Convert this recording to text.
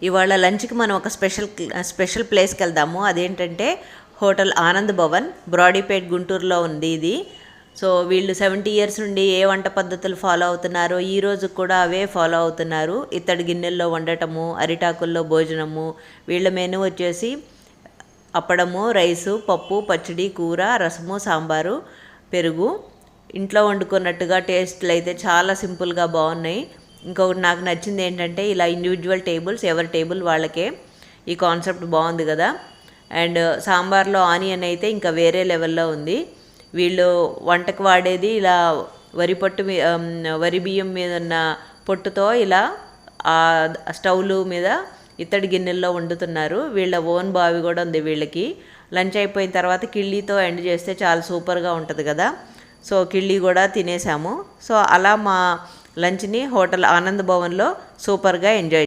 ఇవాళ లంచ్కి మనం ఒక స్పెషల్ ప్లేస్కి వెళ్దాము. అదేంటంటే హోటల్ ఆనంద్ భవన్, బ్రాడీపేట్, గుంటూరులో ఉంది ఇది. సో వీళ్ళు 70 ఇయర్స్ నుండి ఏ వంట పద్ధతులు ఫాలో అవుతున్నారో ఈ రోజు కూడా అవే ఫాలో అవుతున్నారు. ఇత్తడి గిన్నెల్లో వండటము, అరిటాకుల్లో భోజనము. వీళ్ళ మెనూ వచ్చేసి అప్పడము, రైసు, పప్పు, పచ్చడి, కూర, రసము, సాంబారు, పెరుగు. ఇంట్లో వండుకున్నట్టుగా టేస్ట్లు అయితే చాలా సింపుల్గా బాగున్నాయి. ఇంకొకటి నాకు నచ్చింది ఏంటంటే ఇలా ఇండివిజువల్ టేబుల్స్, ఎవరి టేబుల్ వాళ్ళకే. ఈ కాన్సెప్ట్ బాగుంది కదా. అండ్ సాంబార్లో ఆనియన్ అయితే ఇంకా వేరే లెవెల్లో ఉంది. వీళ్ళు వంటకు వాడేది ఇలా వరి బియ్యం మీద ఉన్న పొట్టుతో ఇలా ఆ స్టవ్లు మీద ఇత్తడి గిన్నెల్లో వండుతున్నారు. వీళ్ళ ఓన్ బావి కూడా ఉంది వీళ్ళకి. లంచ్ అయిపోయిన తర్వాత కిళ్ళీతో ఎండ్ చేస్తే చాలా సూపర్గా ఉంటుంది కదా. సో కిళ్ళీ కూడా తినేసాము. సో అలా మా లంచ్ని హోటల్ ఆనంద్ భవన్లో సూపర్గా ఎంజాయ్